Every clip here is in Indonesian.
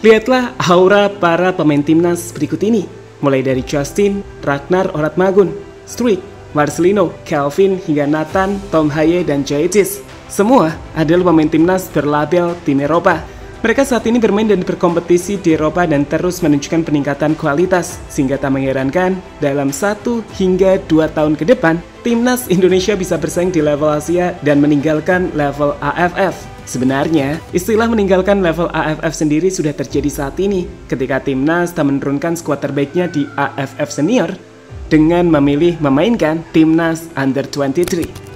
Lihatlah aura para pemain timnas berikut ini, mulai dari Justin, Ragnar Oratmagun, Struijk, Marcelino, Calvin, hingga Nathan, Tom Haye, dan Jaitis. Semua adalah pemain timnas berlabel tim Eropa. Mereka saat ini bermain dan berkompetisi di Eropa dan terus menunjukkan peningkatan kualitas, sehingga tak mengherankan dalam 1 hingga 2 tahun ke depan, timnas Indonesia bisa bersaing di level Asia dan meninggalkan level AFF. Sebenarnya, istilah meninggalkan level AFF sendiri sudah terjadi saat ini, ketika timnas tak menurunkan skuad terbaiknya di AFF Senior dengan memilih memainkan timnas Under 23.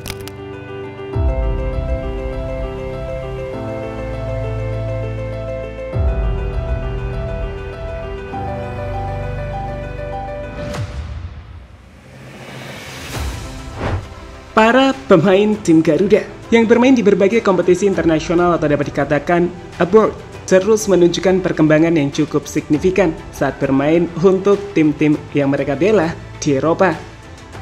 Para pemain tim Garuda yang bermain di berbagai kompetisi internasional atau dapat dikatakan abroad terus menunjukkan perkembangan yang cukup signifikan saat bermain untuk tim-tim yang mereka bela di Eropa.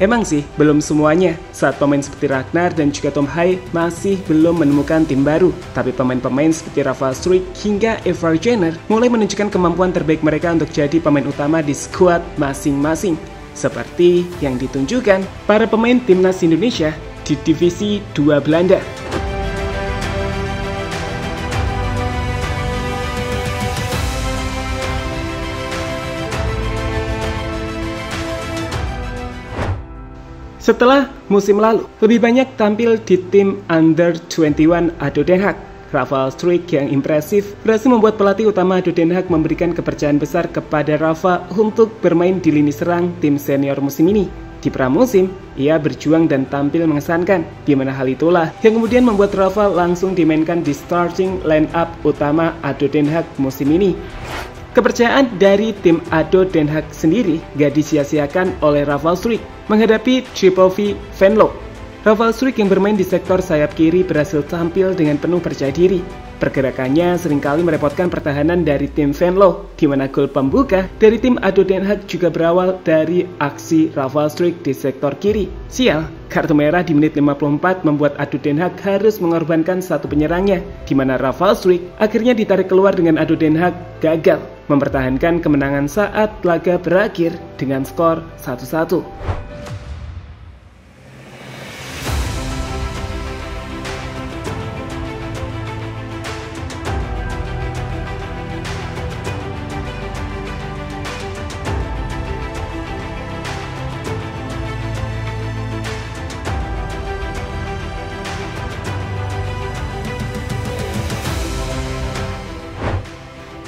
Emang sih, belum semuanya, saat pemain seperti Ragnar dan juga Tom Haye masih belum menemukan tim baru. Tapi pemain-pemain seperti Rafael Struijk hingga Ivar Jenner mulai menunjukkan kemampuan terbaik mereka untuk jadi pemain utama di skuad masing-masing. Seperti yang ditunjukkan para pemain timnas Indonesia di Divisi 2 Belanda. Setelah musim lalu, lebih banyak tampil di tim Under 21 ADO Den Haag. Rafael Struijk yang impresif berhasil membuat pelatih utama ADO Den Haag memberikan kepercayaan besar kepada Rafa untuk bermain di lini serang tim senior musim ini. Di pramusim, ia berjuang dan tampil mengesankan, di mana hal itulah yang kemudian membuat Rafa langsung dimainkan di starting line-up utama ADO Den Haag musim ini. Kepercayaan dari tim ADO Den Haag sendiri gak disia-siakan oleh Rafael Struijk menghadapi Triple V Venlo. Rafael Struijk yang bermain di sektor sayap kiri berhasil tampil dengan penuh percaya diri. Pergerakannya seringkali merepotkan pertahanan dari tim Venlo, di mana gol pembuka dari tim ADO Den Haag juga berawal dari aksi Rafael Struijk di sektor kiri. Sial, kartu merah di menit 54 membuat ADO Den Haag harus mengorbankan satu penyerangnya, di mana Rafael Struijk akhirnya ditarik keluar dengan ADO Den Haag gagal mempertahankan kemenangan saat laga berakhir dengan skor 1-1.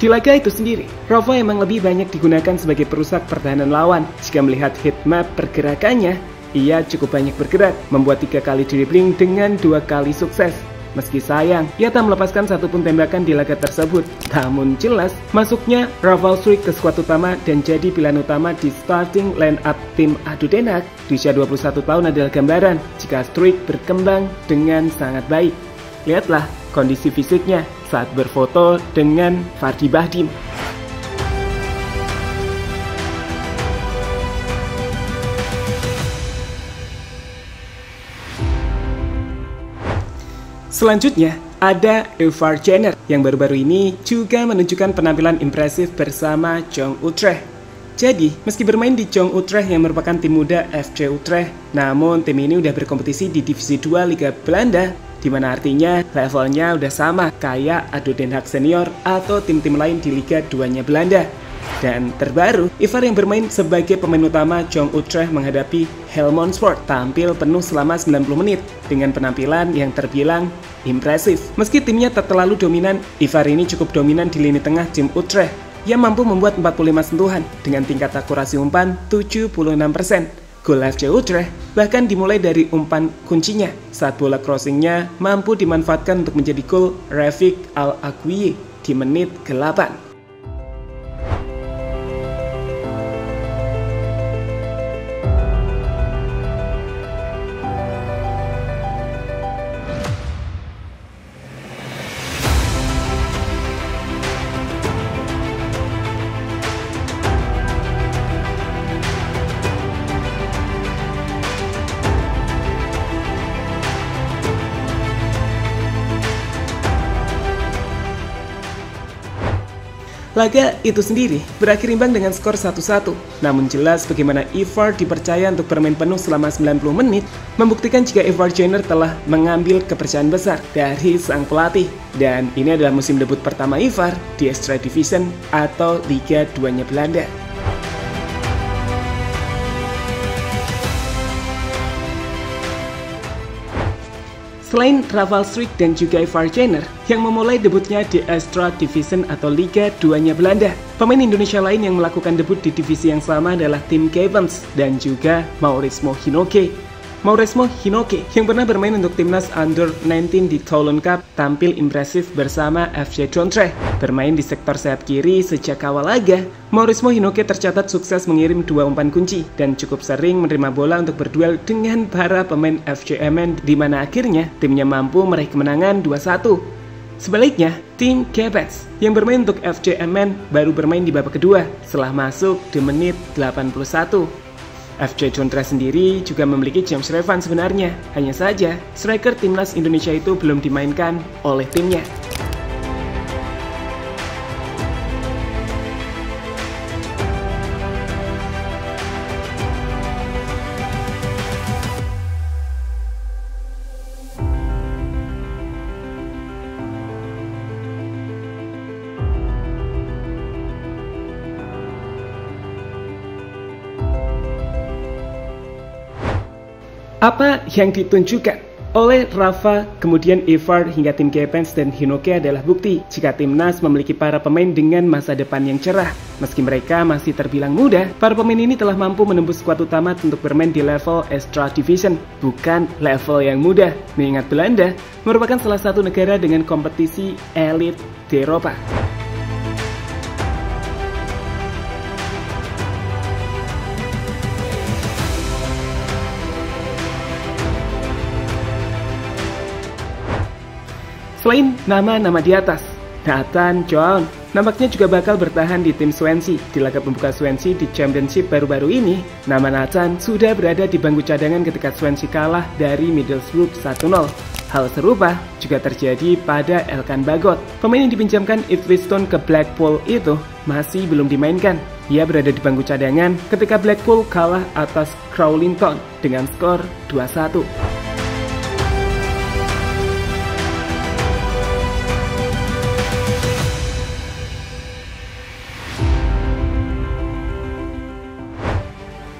Di laga itu sendiri, Rafa emang lebih banyak digunakan sebagai perusak pertahanan lawan. Jika melihat heatmap pergerakannya, ia cukup banyak bergerak, membuat 3 kali dribbling dengan 2 kali sukses. Meski sayang, ia tak melepaskan satupun tembakan di laga tersebut. Namun jelas, masuknya Rafael Struijk ke skuad utama dan jadi pilihan utama di starting line-up tim ADO Den Haag di usia 21 tahun adalah gambaran jika Struijk berkembang dengan sangat baik. Lihatlah kondisi fisiknya saat berfoto dengan Fardy Bahdim. Selanjutnya, ada Ivar Jenner yang baru-baru ini juga menunjukkan penampilan impresif bersama Jong Utrecht. Jadi, meski bermain di Jong Utrecht yang merupakan tim muda FC Utrecht, namun tim ini udah berkompetisi di Divisi 2 Liga Belanda, di mana artinya levelnya udah sama kayak ADO Den Haag Senior atau tim-tim lain di Liga 2-nya Belanda. Dan terbaru, Ivar yang bermain sebagai pemain utama Jong Utrecht menghadapi Helmond Sport tampil penuh selama 90 menit dengan penampilan yang terbilang impresif. Meski timnya tak terlalu dominan, Ivar ini cukup dominan di lini tengah tim Utrecht. Ia mampu membuat 45 sentuhan dengan tingkat akurasi umpan 76%. Gol FC Utrecht bahkan dimulai dari umpan kuncinya saat bola crossingnya mampu dimanfaatkan untuk menjadi gol Rafik Al-Aguiyi di menit ke-8. Laga itu sendiri berakhir imbang dengan skor 1-1. Namun jelas bagaimana Ivar dipercaya untuk bermain penuh selama 90 menit membuktikan jika Ivar Jenner telah mengambil kepercayaan besar dari sang pelatih. Dan ini adalah musim debut pertama Ivar di Eredivisie atau Liga 2-nya Belanda. Selain Rafal Struijk dan juga Ivar Jenner yang memulai debutnya di Eredivisie atau Liga 2-nya Belanda, pemain Indonesia lain yang melakukan debut di divisi yang sama adalah Tim Cavans dan juga Mauresmo Hinoke. Mauresmo Hinoke yang pernah bermain untuk timnas Under-19 di Toulon Cup tampil impresif bersama FC Dordrecht. Bermain di sektor sayap kiri sejak awal laga, Mauresmo Hinoke tercatat sukses mengirim 2 umpan kunci dan cukup sering menerima bola untuk berduel dengan para pemain FC Emmen di mana akhirnya timnya mampu meraih kemenangan 2-1. Sebaliknya, tim Cavans yang bermain untuk FC Emmen baru bermain di babak kedua setelah masuk di menit 81. FC Dordrecht sendiri juga memiliki James Revan sebenarnya, hanya saja striker timnas Indonesia itu belum dimainkan oleh timnya. Apa yang ditunjukkan oleh Rafa, kemudian Ivar hingga tim Cavans dan Hinoke adalah bukti jika timnas memiliki para pemain dengan masa depan yang cerah. Meski mereka masih terbilang muda, para pemain ini telah mampu menembus skuad utama untuk bermain di level Eredivisie, bukan level yang mudah. Mengingat Belanda merupakan salah satu negara dengan kompetisi elit di Eropa. Selain nama-nama di atas, Nathan Jones nampaknya juga bakal bertahan di tim Swansea. Di laga pembuka Swansea di Championship baru-baru ini, nama Nathan sudah berada di bangku cadangan ketika Swansea kalah dari Middlesbrough 1-0. Hal serupa juga terjadi pada Elkan Bagot. Pemain yang dipinjamkan Ipswich Town ke Blackpool itu masih belum dimainkan. Ia berada di bangku cadangan ketika Blackpool kalah atas Crawley Town dengan skor 2-1.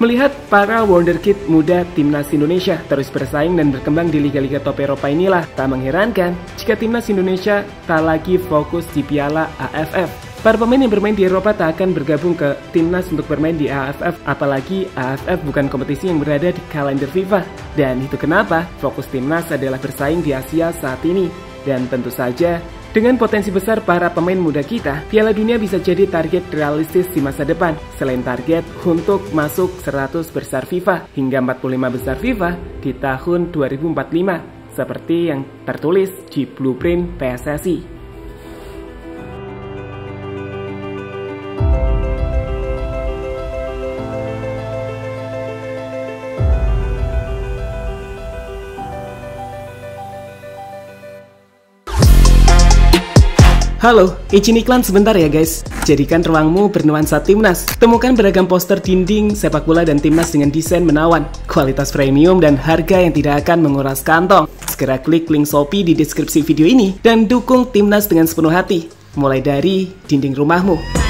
Melihat para wonderkid muda timnas Indonesia terus bersaing dan berkembang di liga-liga top Eropa inilah, tak mengherankan jika timnas Indonesia tak lagi fokus di Piala AFF. Para pemain yang bermain di Eropa tak akan bergabung ke timnas untuk bermain di AFF, apalagi AFF bukan kompetisi yang berada di kalender FIFA. Dan itu kenapa fokus timnas adalah bersaing di Asia saat ini. Dan tentu saja, dengan potensi besar para pemain muda kita, Piala Dunia bisa jadi target realistis di masa depan. Selain target untuk masuk 100 besar FIFA hingga 45 besar FIFA di tahun 2045, seperti yang tertulis di Blueprint PSSI. Halo, izin iklan sebentar ya guys. Jadikan ruangmu bernuansa timnas. Temukan beragam poster dinding, sepak bola dan timnas dengan desain menawan, kualitas premium dan harga yang tidak akan menguras kantong. Segera klik link Shopee di deskripsi video ini dan dukung timnas dengan sepenuh hati. Mulai dari dinding rumahmu.